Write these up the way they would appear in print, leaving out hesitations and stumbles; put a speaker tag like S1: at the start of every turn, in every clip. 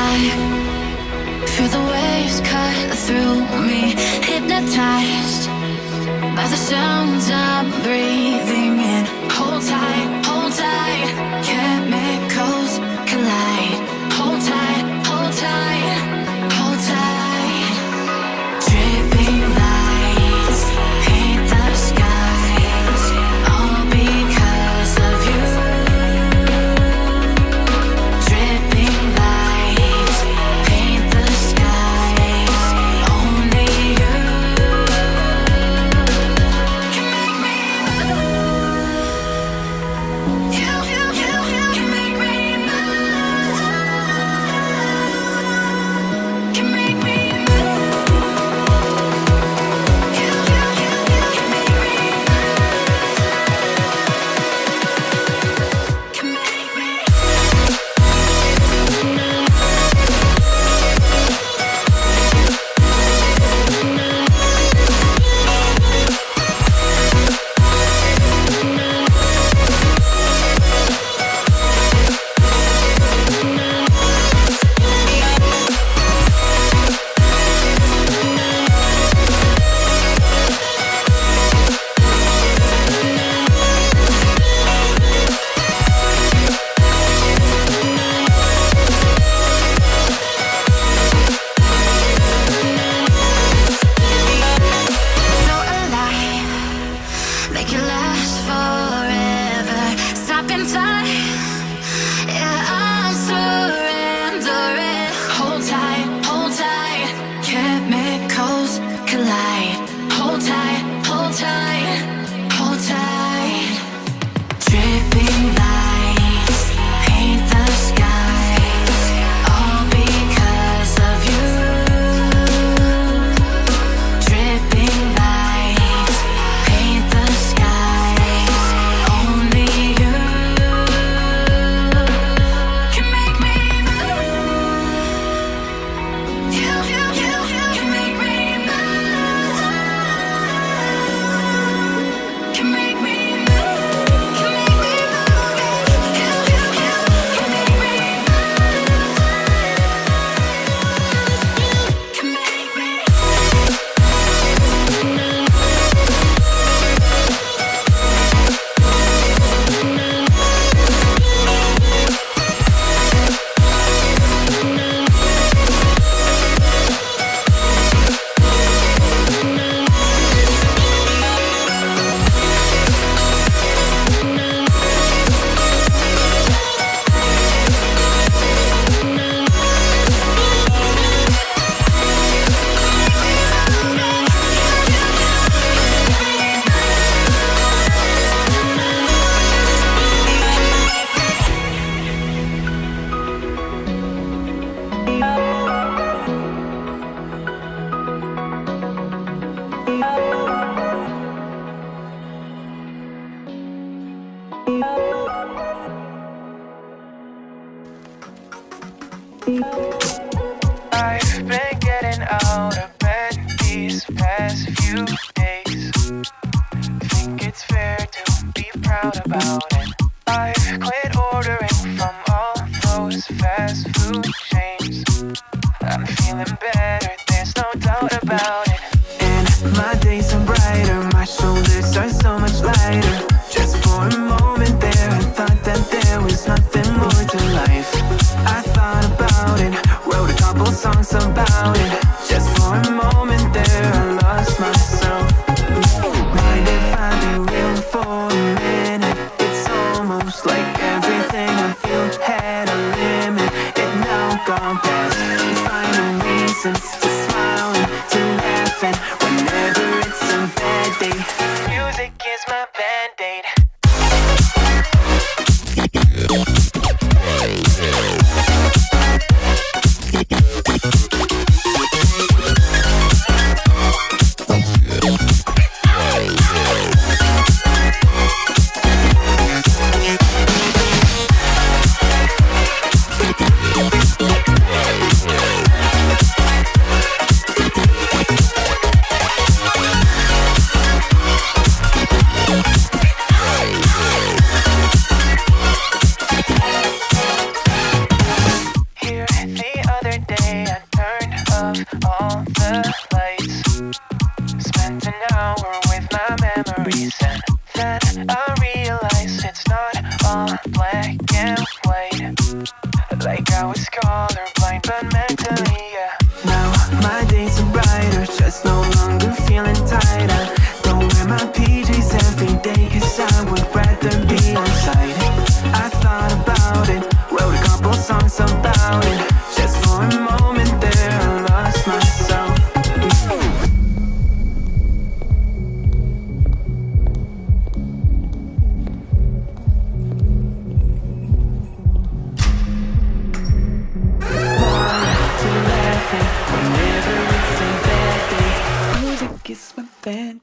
S1: high. Feel the waves cut through me, hypnotized by the sounds I'm breathing in. Hold tight, hold tight. Chemicals collide. Hold tight, hold tight, hold tight. Dripping lights paint the skies, all because of you. Dripping lights paint the skies, only you can make me move. You can make me move. Can make me move. You can make me move. Can make me. So alive, make it last forever. Stop in time, yeah, I'm surrendering. Hold tight, hold tight. Chemicals collide. Hold tight, hold tight, hold tight. Dripping lights paint the skies, all because of you. Dripping lights paint the skies, only you can make me move. You can make me move. Can make me move. Can make me move. You can make me move. Can make me.
S2: I've been getting out of bed these past few days. Think it's fair to be proud about it. I've quit ordering from all those fast food chains. I'm feeling better, there's no doubt about it. And my days are brighter, my shoulders are so much lighter. Just for a moment there, I thought that there was nothing more to life. I thought about it, wrote a couple songs about it. Just for a moment there, I lost myself. Mind if I be real for a minute? It's almost like everything I feel had a limit. It now gone past, finding reasons to smile and to laugh. And whenever it's a bad day, music is my band-aid. like I was colorblind, but mentally, yeah.
S3: Now my days are brighter, just no longer feeling tighter. Don't wear my PJs every day, cause I would rather be inside. I thought about it, wrote a couple songs about it. Just for a moment there, I lost myself. It's my band.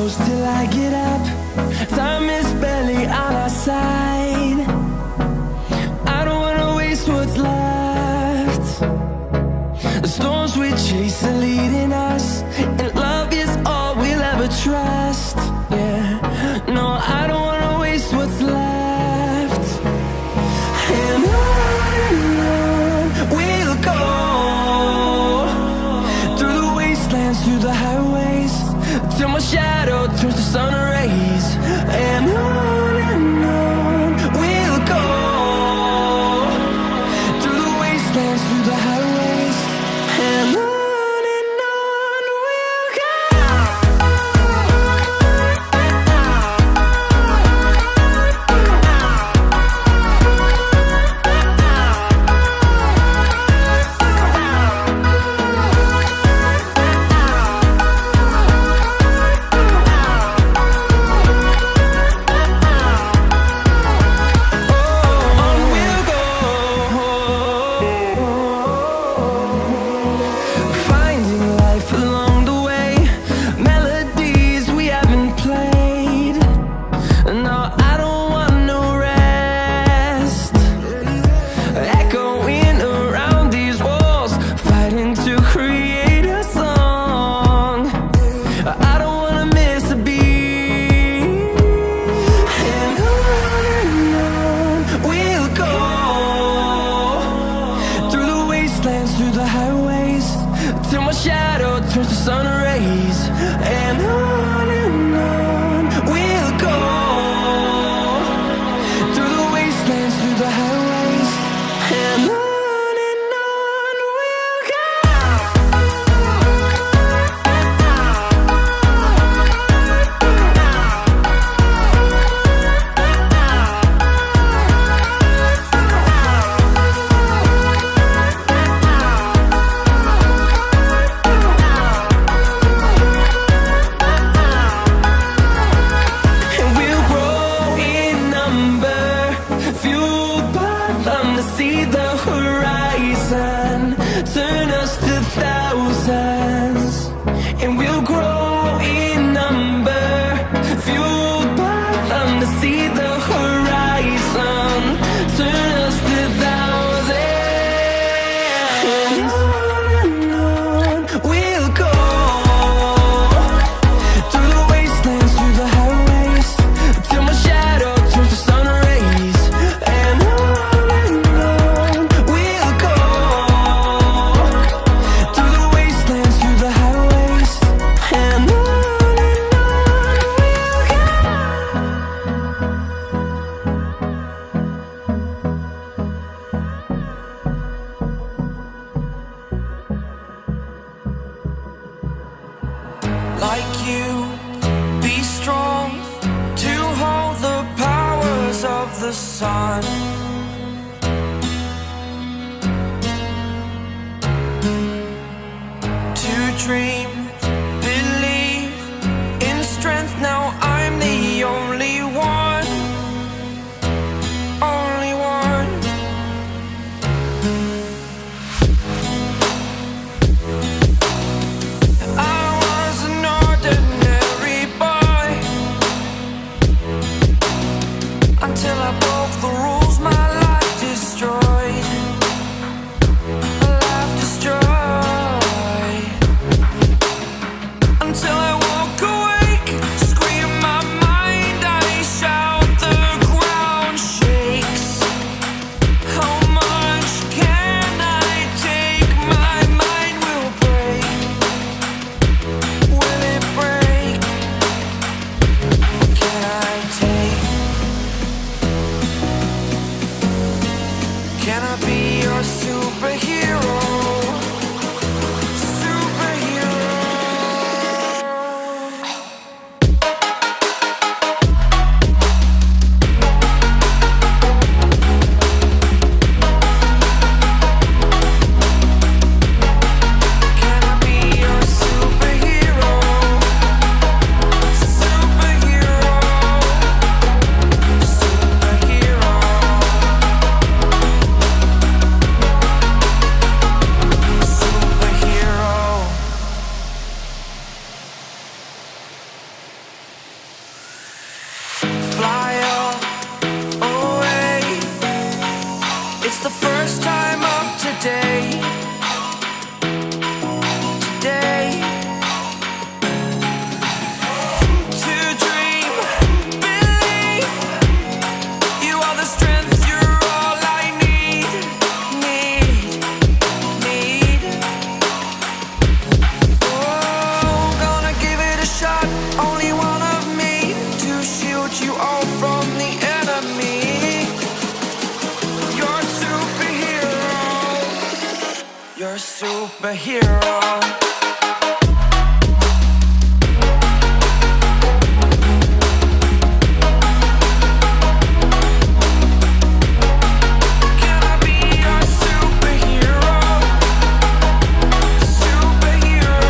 S3: Till I get up, time is barely on our side. I don't wanna waste what's left. The storms we chase are leading us, and love is all we'll ever trust. Yeah, no, I don't wanna waste what's left. And on we'll go, through the wastelands, through the highways, till my shadow turns to sun rays. And on we'll go, through the wastelands, through the highways. And on we'll go.
S4: the sun. To dream, believe in strength. Now I'm the only one. I broke the rules, my life destroyed. Life destroyed. Until I walk awake, scream my mind, I shout, the ground shakes. How much can I take? My mind will break. Will it break? Can I take? Can I be your superhero? Superhero. Can I be your superhero? Superhero. Superhero. Superhero. Fly away. It's the first time of today. Today. To dream, believe. You are the strength, you're all I need. Need. Oh, gonna give it a shot. Only one of me to shield you all from the enemy. You're a superhero. You're a superhero. Can I be your superhero? Superhero.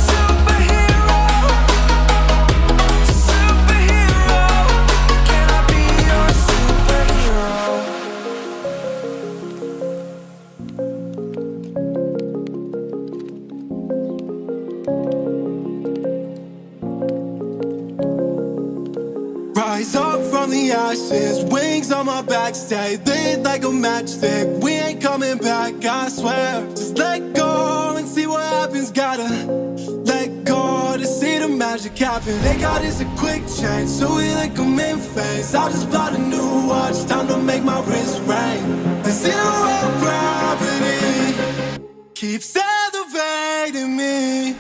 S4: Superhero. Superhero. Can I be your superhero?
S3: Rise up from the ashes, wings on my back, stay lit like a matchstick. We ain't coming back, I swear. Just let go and see what happens. Gotta let go to see the magic happen. They got us a quick change, so we like them in phase. I'll just buy a new watch, time to make my wrist ring. The zero gravity keeps elevating me.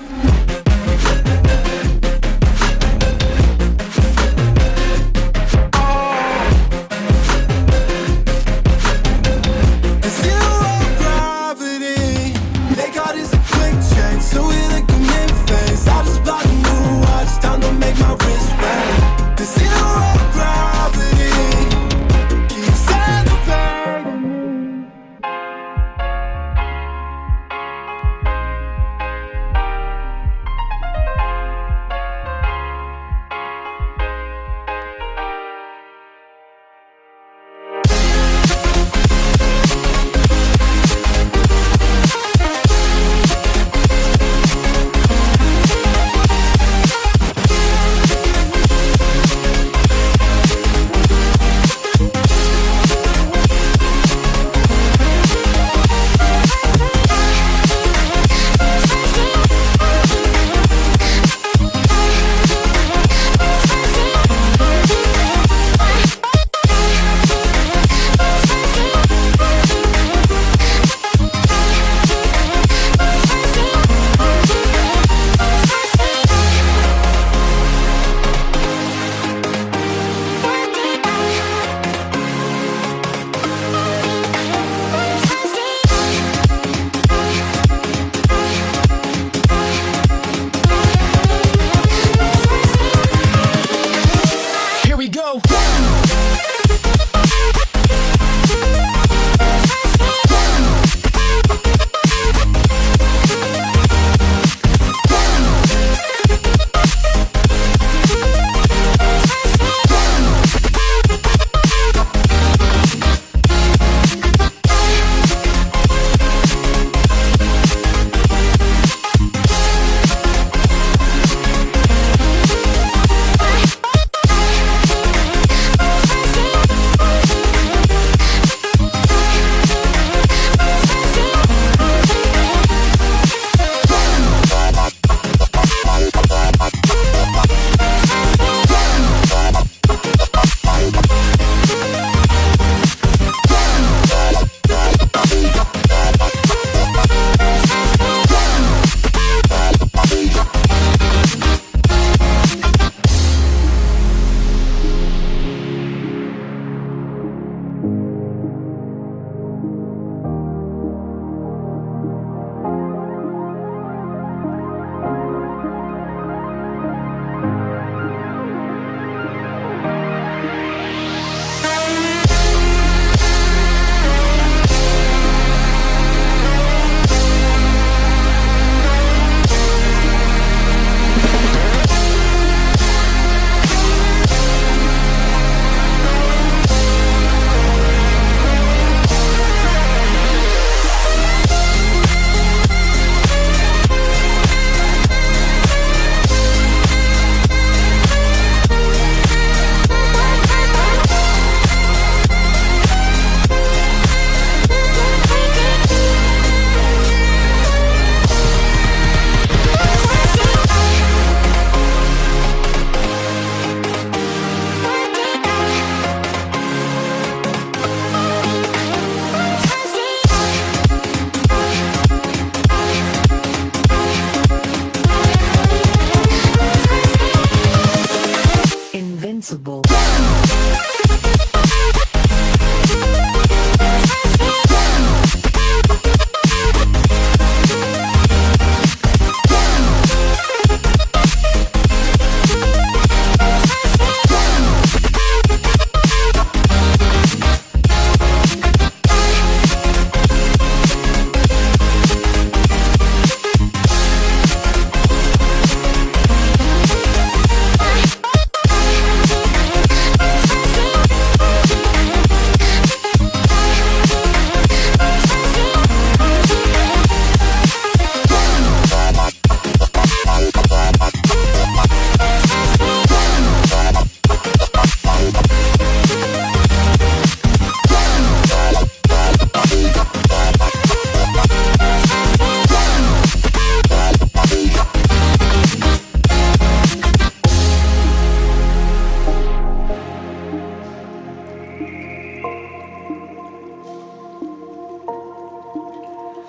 S3: The zero gravity, they got us a quick change, so we like them in phase. I'll just buy a new watch, time to make my wrist ring. The zero gravity keeps elevating me.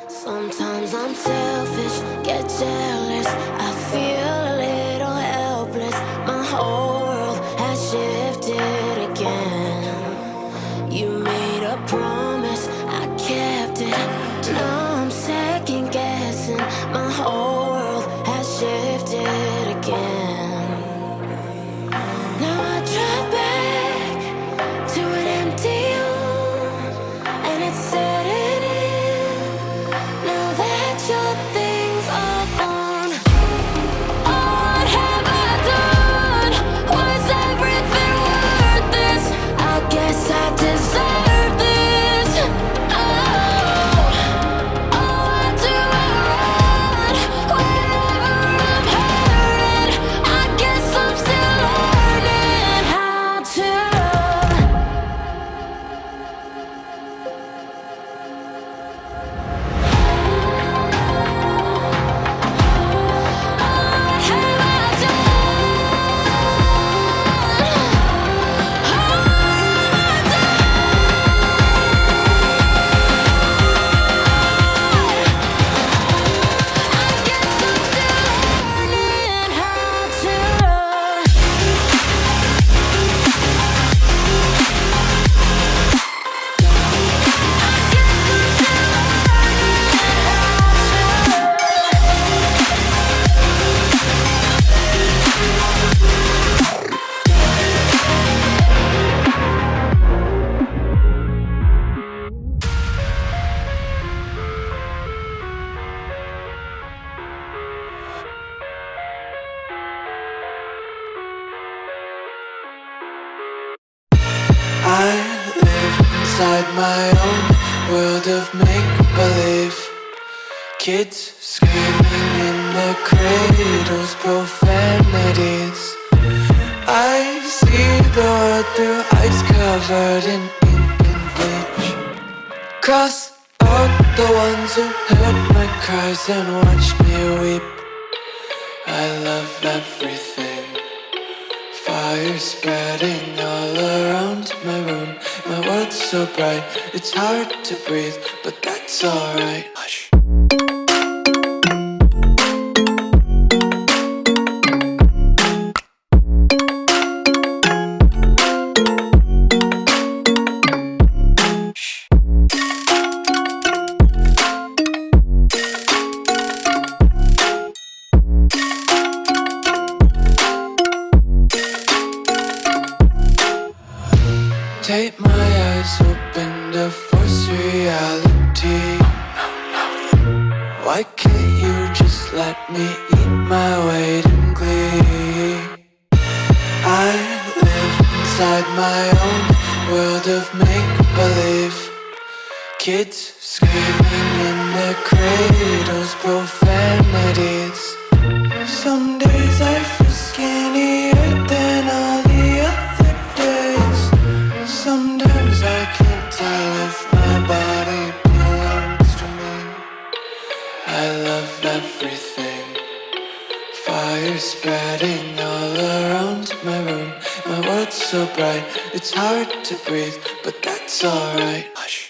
S1: Sometimes I'm selfish, get jealous. I feel a little helpless. My whole world has shifted again. You made a promise, I kept it. Now I'm second guessing. My whole world has shifted again. Now I drive back to an empty home, and it's setting in. Now that your things are gone, what have I done? Was everything worth this? I guess I deserve this. Why do I run whenever I'm hurting? I guess I'm still learning how to love. What have I
S3: I live inside my own world of make-believe. Kids screaming in their cradles, profanities. I see the world through ice covered in ink and bleach. Cross out the ones who heard my cries and watched me weep. I love everything. Fire spreading all around my room. My world's so bright, it's hard to breathe, but that's alright. Hush. Take my eyes open to force reality. Why can't you just let me eat my weight in glee? I live inside my own world of make-believe. Kids screaming in their cradles, profanities. Some days I feel skinnier than all the other days. Sometimes I can't tell if my body belongs to me. I love everything. Fire spreading all around my room. My world's so bright, it's hard to breathe, but that's alright. Hush.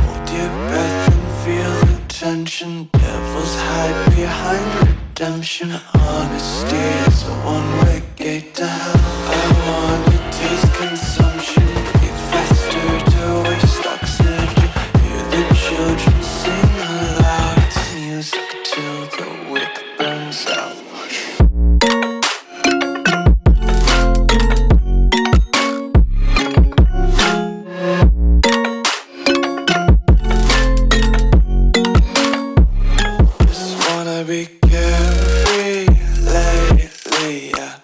S3: Hold your breath and feel the tension. Devils hide behind redemption. Honesty is a one-way gate to hell. I wanna taste consumption. Breathe faster to waste oxygen. Hear the children sing aloud. It's music till the wick burns out. Be carefree lately, yeah.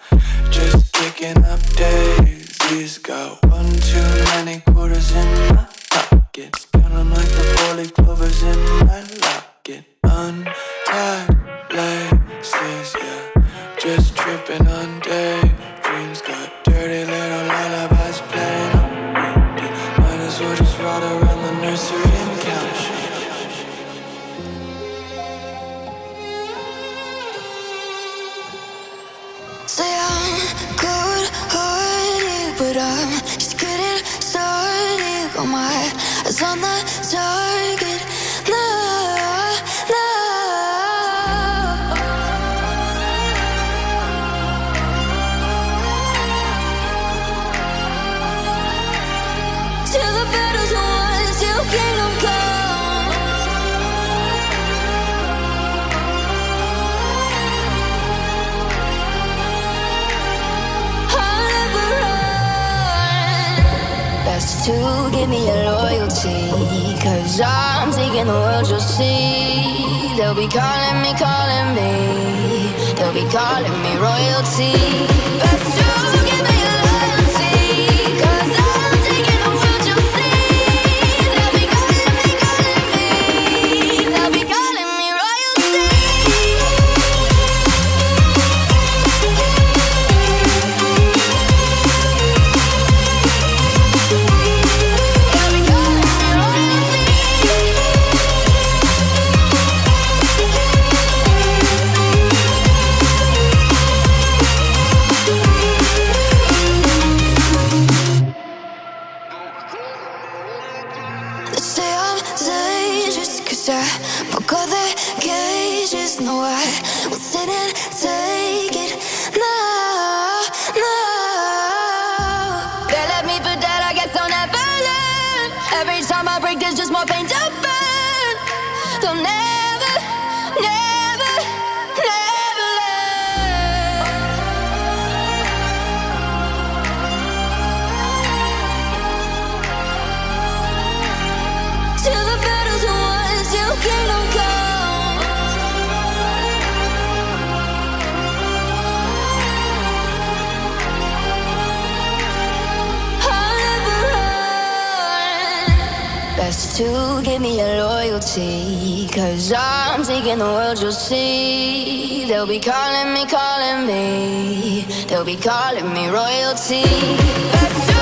S3: Just kicking up daisies. Got one too many quarters in my pockets. Counting like the four-leaf clovers in my locket. Untied laces, yeah. Just tripping on daydreams. Got dirty little lullabies playing on repeat. Might as well just ride around the nursery and count sheep.
S1: Say I'm good-hearted, but I'm just getting started. Got my eyes on the target. No, no. Till the battle's won, till kingdom come. Best to give me your loyalty, 'cause I'm taking the world, you'll see. They'll be calling me, they'll be calling me royalty. Best to give me your loyalty, 'cause I'm taking the world, you'll see. They'll be calling me, they'll be calling me royalty. Broke all the cages, no, I won't sit and take it. No, no. They left me for dead, I guess I'll never learn. Every time I break, there's just more pain to burn. They'll never, never, never learn. Till the battle's won, till kingdom come. I'll never run. Best to give me your loyalty, 'cause I'm taking the world, you'll see. They'll be calling me, they'll be calling me royalty. Best to